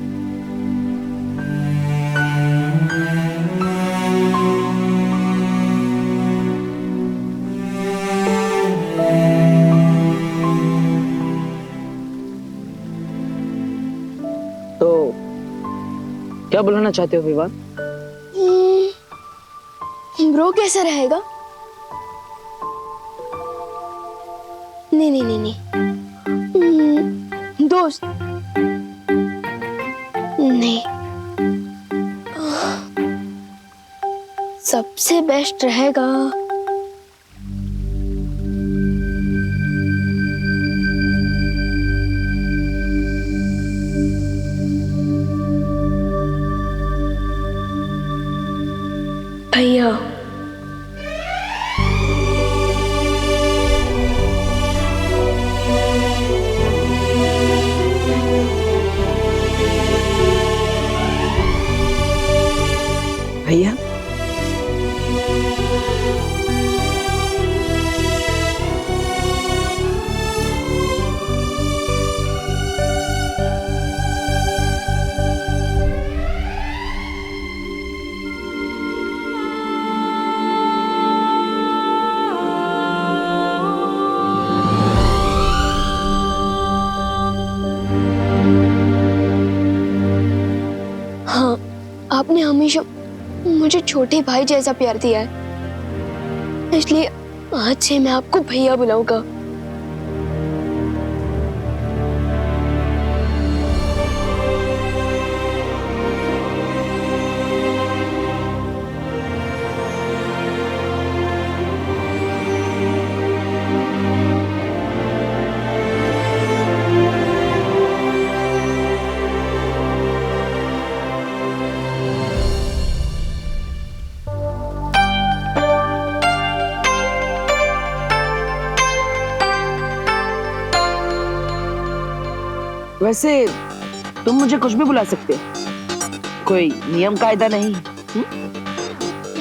क्या बुलाना चाहते हो विवान? ब्रो कैसा रहेगा? नहीं नहीं नहीं नहीं, दोस्त नहीं, सबसे बेस्ट रहेगा भैया। भैया आपने हमेशा मुझे छोटे भाई जैसा प्यार दिया है, इसलिए आज से मैं आपको भैया बुलाऊंगा। वैसे तुम मुझे कुछ भी बुला सकते हो, कोई नियम कायदा नहीं।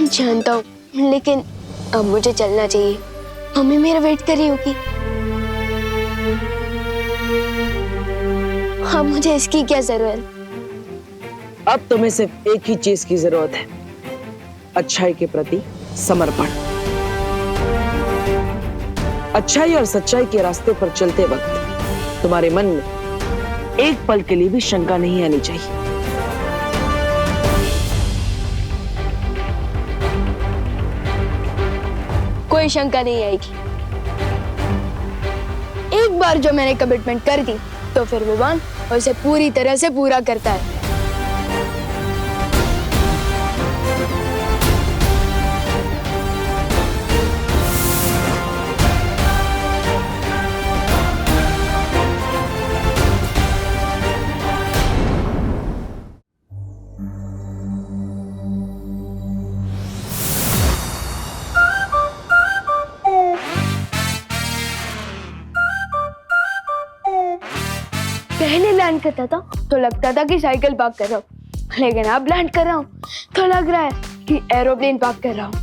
जानता हूँ, लेकिन अब मुझे चलना चाहिए, मम्मी मेरा वेट कर रही होगी। अब मुझे इसकी क्या जरूरत? अब तुम्हें सिर्फ एक ही चीज की जरूरत है, अच्छाई के प्रति समर्पण। अच्छाई और सच्चाई के रास्ते पर चलते वक्त तुम्हारे मन में एक पल के लिए भी शंका नहीं आनी चाहिए। कोई शंका नहीं आएगी। एक बार जो मैंने कमिटमेंट कर दी तो फिर विवान उसे पूरी तरह से पूरा करता है। पहले लैंड करता था तो लगता था कि साइकिल पार्क कर रहा हूँ, लेकिन अब लैंड कर रहा हूँ तो लग रहा है कि एरोप्लेन पार्क कर रहा हूँ।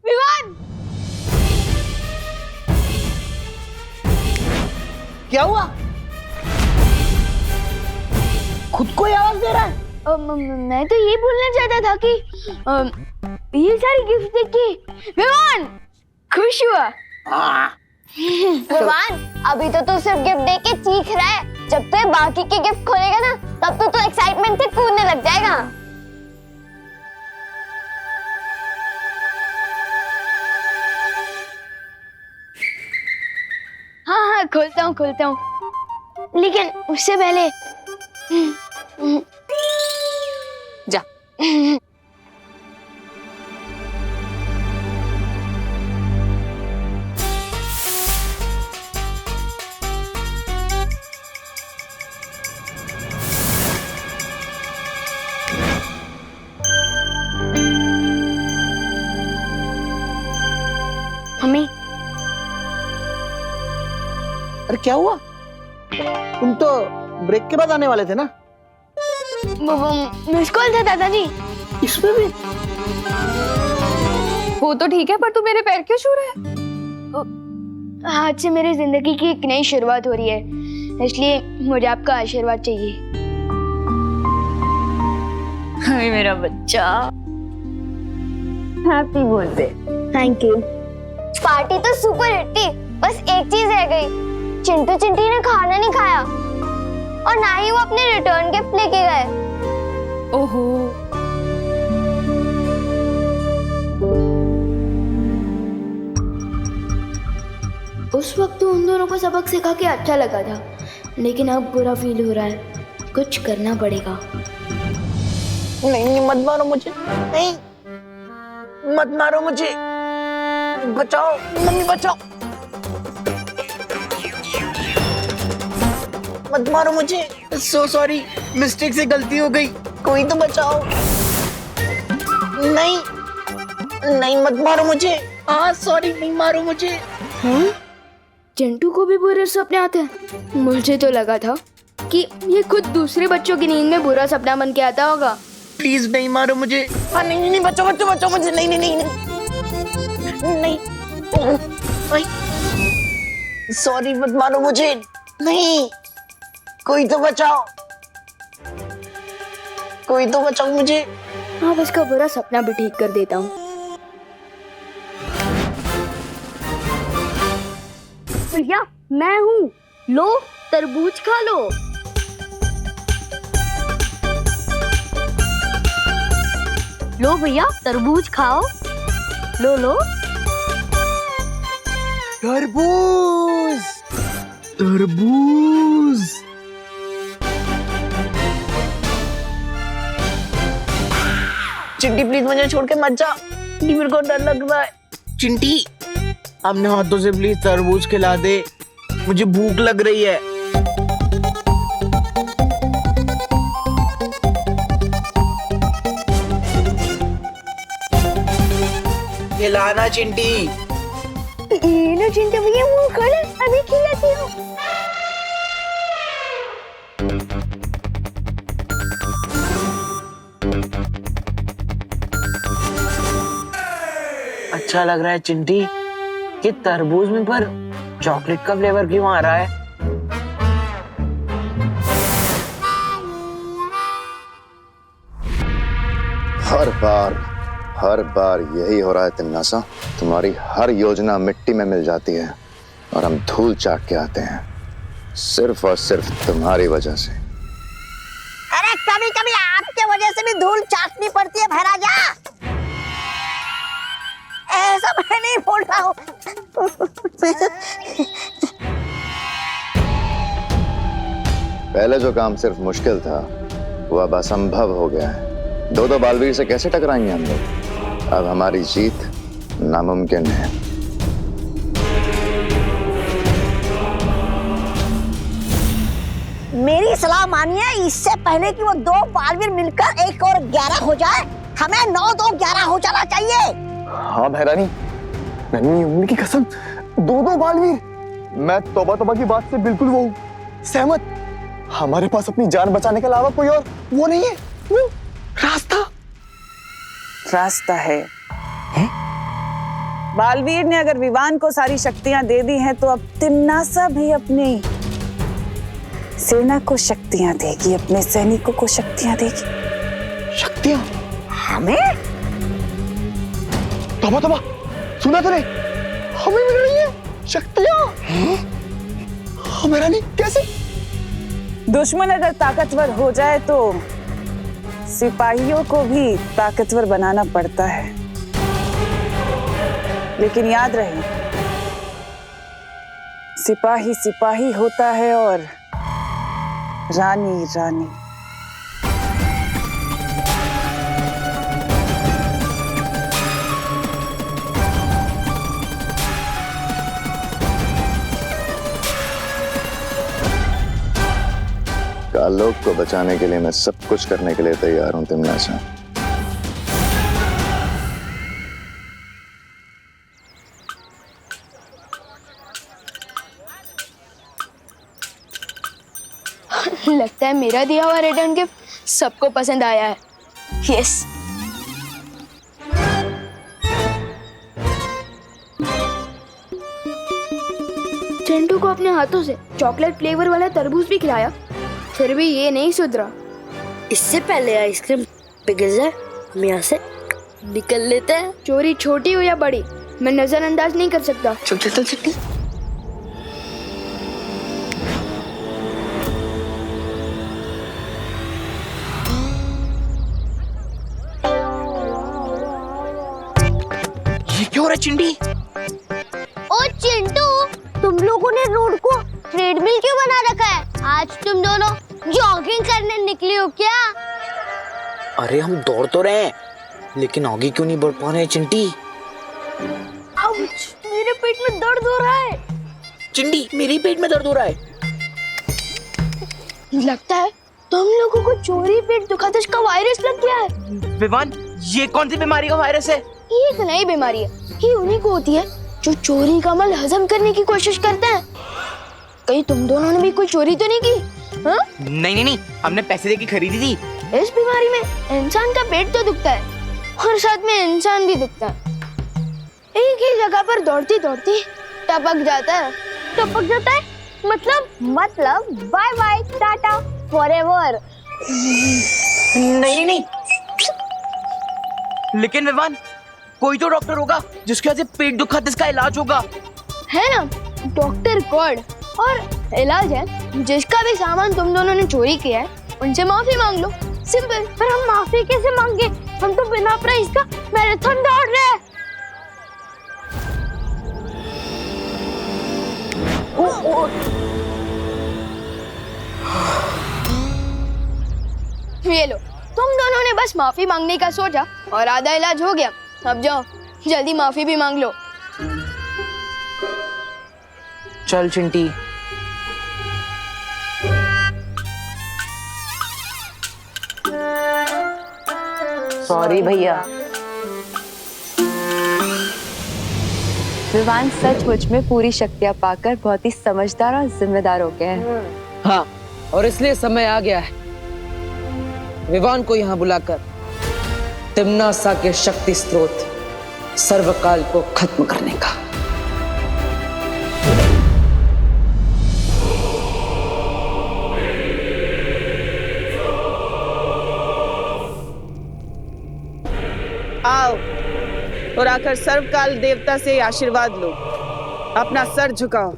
विवान! क्या हुआ? खुद को ही आवाज दे रहा है? मैं तो ये बोलना चाहता था कि ये सारी गिफ्ट देख के विवान खुश हुआ। विवान, अभी तो तू सिर्फ गिफ्ट देख के चीख रहा है। जब तू बाकी के गिफ्ट खोलेगा ना, तब तो तू एक्साइटमेंट से कूदने लग जाएगा। हाँ, खोलता हूँ, लेकिन उससे पहले जा। मम्मी, अरे क्या हुआ? तुम तो ब्रेक के बाद आने वाले थे ना? मिस कॉल था दादाजी। इसमें भी? वो तो ठीक है, पर तू मेरे पैर क्यों छू रहा है? आज से मेरी जिंदगी की एक नई शुरुआत हो रही है, इसलिए मुझे आपका आशीर्वाद चाहिए। हाय मेरा बच्चा, happy birthday. Thank you. Party तो सुपर हिट थी, बस एक चीज रह गई। चिंटू चिंटी ने खाना नहीं खाया और ना ही वो अपने रिटर्न गिफ्ट लेके गए। ओहो। उस वक्त तो उन दोनों को सबक सिखा के अच्छा लगा था, लेकिन अब बुरा फील हो रहा है। कुछ करना पड़ेगा। नहीं, मत मारो मुझे, नहीं, मत मारो मुझे, बचाओ मम्मी, बचाओ, मत मारो मुझे। सो सॉरी, मिस्टेक से गलती हो गई, कोई तो बचाओ। नहीं नहीं, मत मारो मुझे। हाँ सॉरी, नहीं मारो मुझे। हाँ? चिंटू को भी बुरे सपने आते हैं? मुझे तो लगा था कि ये खुद दूसरे बच्चों की नींद में बुरा सपना बन के आता होगा। प्लीज नहीं मारो मुझे। हाँ नहीं नहीं, बचाओ बचाओ बचाओ मुझे। नहीं नहीं नहीं नहीं, नहीं, सॉरी, मत मारो मुझे। नहीं, कोई तो बचाओ, कोई तो बचाओ मुझे। अब इसका बुरा सपना भी ठीक कर देता हूँ। भैया, मैं हूँ, लो तरबूज खा लो। लो भैया, तरबूज खाओ, लो लो। तरबूज, तरबूज। चिंटी प्लीज मुझे छोड़ के मत जा, मेरे को डर लग रहा है। चिंटी, अपने हाथों से प्लीज तरबूज खिला दे, मुझे भूख लग रही है। खिलाना चिंटी। ये लो चिंटू भैया, मुंह खोलो, अभी खिलाती हूँ। अच्छा लग रहा है चिंटी, कि तरबूज में पर चॉकलेट का फ्लेवर क्यों आ रहा है? हर बार यही हो रहा है तिन्नासा। तुम्हारी हर योजना मिट्टी में मिल जाती है और हम धूल चाट के आते हैं, सिर्फ और सिर्फ तुम्हारी वजह से। अरे कभी कभी आपके वजह से भी धूल चाटनी पड़ती है भैराजा। ऐसा मैं नहीं बोल रहा हूँ। पहले जो काम सिर्फ मुश्किल था वो अब असंभव हो गया है। दो बालवीर से कैसे टकराएंगे हम लोग? अब हमारी जीत नामुमकिन है। मेरी सलाह मानिए, इससे पहले कि वो 2 बालवीर मिलकर 1 और 11 हो जाए, हमें 9 2 11 हो जाना चाहिए। हाँ भैरानी, नन्ही उम्र की कसम, 2 बालवीर। मैं तौबा की बात से बिल्कुल वो सहमत। हमारे पास अपनी जान बचाने के अलावा कोई और वो नहीं है, वो रास्ता है। बालवीर ने अगर विवान को सारी शक्तियां दे दी हैं तो अब तिम्नासा भी अपनी सेना को शक्तियां देगी, अपने सैनिकों को शक्तियां देगी। शक्तियां? हमें? तौबा, सुना तूने? हमें मिल रही है शक्तियां। हाँ भैरानी, कैसे? दुश्मन अगर ताकतवर हो जाए तो सिपाहियों को भी ताकतवर बनाना पड़ता है, लेकिन याद रहे, सिपाही सिपाही होता है और रानी रानी। कालोक को बचाने के लिए मैं सब कुछ करने के लिए तैयार हूं तिम्नासा। लगता है मेरा दिया हुआ रिटर्न गिफ्ट सबको पसंद आया है। यस। चिंटू को अपने हाथों से चॉकलेट फ्लेवर वाला तरबूज भी खिलाया, फिर भी ये नहीं सुधरा। इससे पहले आइसक्रीम पिघल जाए हम यहाँ से निकल लेते हैं। चोरी छोटी हो या बड़ी, मैं नजरअंदाज नहीं कर सकता। चल। ये क्यों हो रहा है चिंटी? ओ चिंटू, तुम लोगों ने रोड को ट्रेडमिल क्यों बना रखा है? आज तुम दोनों जॉगिंग करने निकले हो क्या? अरे हम दौड़ तो रहे हैं, लेकिन आगे क्यों नहीं बढ़ पा रहे हैं चिंटी? आउच, मेरे पेट में दर्द हो रहा है। चिंटी, मेरे पेट में दर्द हो रहा है। लगता है तुम लोगों को चोरी पेट दुखादश का वायरस लग गया है। विवान, ये कौन सी बीमारी का वायरस है? ये एक नई बीमारी है, ये उन्हीं को होती है जो चोरी का माल हजम करने की कोशिश करते हैं। कहीं तुम दोनों ने भी कोई चोरी तो नहीं की? हाँ? नहीं, हमने पैसे देके खरीदी थी। इस बीमारी में इंसान का पेट तो दुखता है और साथ में इंसान भी दुखता है। एक ही जगह पर दौड़ती दौड़ती टपक जाता है। मतलब बाय बाय टाटा फॉरएवर। नहीं। लेकिन विवान, कोई तो डॉक्टर होगा जिसके वजह से पेट दुखा जिसका इलाज होगा। है ना, डॉक्टर कॉड, और इलाज है जिसका भी सामान तुम दोनों ने चोरी किया है उनसे माफी मांग लो। सिंपल। पर हम माफी कैसे मांगे? हम तो बिना प्राइस का मैराथन दौड़ रहे हैं। ये लो, तुम दोनों ने बस माफी मांगने का सोचा और आधा इलाज हो गया। अब जाओ, जल्दी माफी भी मांग लो। चल चिंटी। सॉरी भैया। विवान सचमुच में पूरी शक्तियां पाकर बहुत ही समझदार और जिम्मेदार हो गए हैं। हाँ, और इसलिए समय आ गया है विवान को यहाँ बुलाकर तिम्नासा के शक्ति स्रोत सर्वकाल को खत्म करने का। आओ और आकर सर्वकाल देवता से आशीर्वाद लो। अपना सर झुकाओ।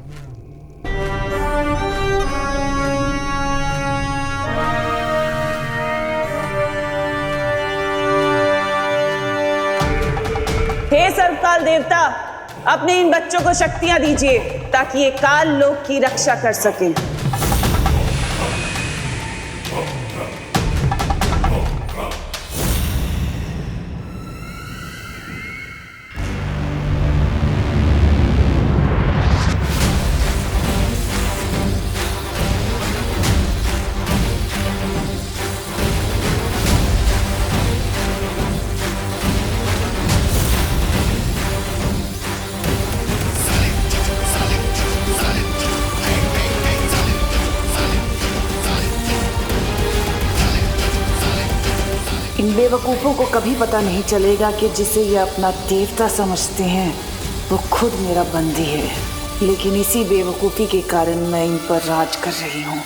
हे सर्वकाल देवता, अपने इन बच्चों को शक्तियां दीजिए ताकि ये काल लोक की रक्षा कर सकें। इन बेवकूफ़ों को कभी पता नहीं चलेगा कि जिसे ये अपना देवता समझते हैं वो खुद मेरा बंदी है, लेकिन इसी बेवकूफ़ी के कारण मैं इन पर राज कर रही हूँ।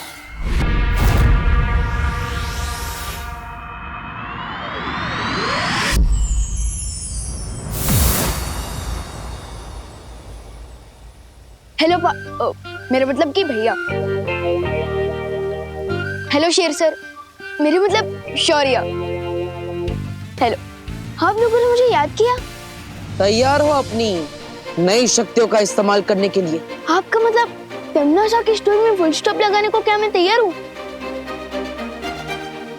हेलो मेरा मतलब कि भैया। हेलो शेर सर, मेरे मतलब शौर्य। हेलो, आप लोगों ने मुझे याद किया? तैयार हो अपनी नई शक्तियों का इस्तेमाल करने के लिए? आपका मतलब तमन्ना की स्टोरी में फुल स्टॉप लगाने को क्या मैं तैयार हूँ?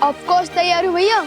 ऑफ कोर्स तैयार हूँ भैया।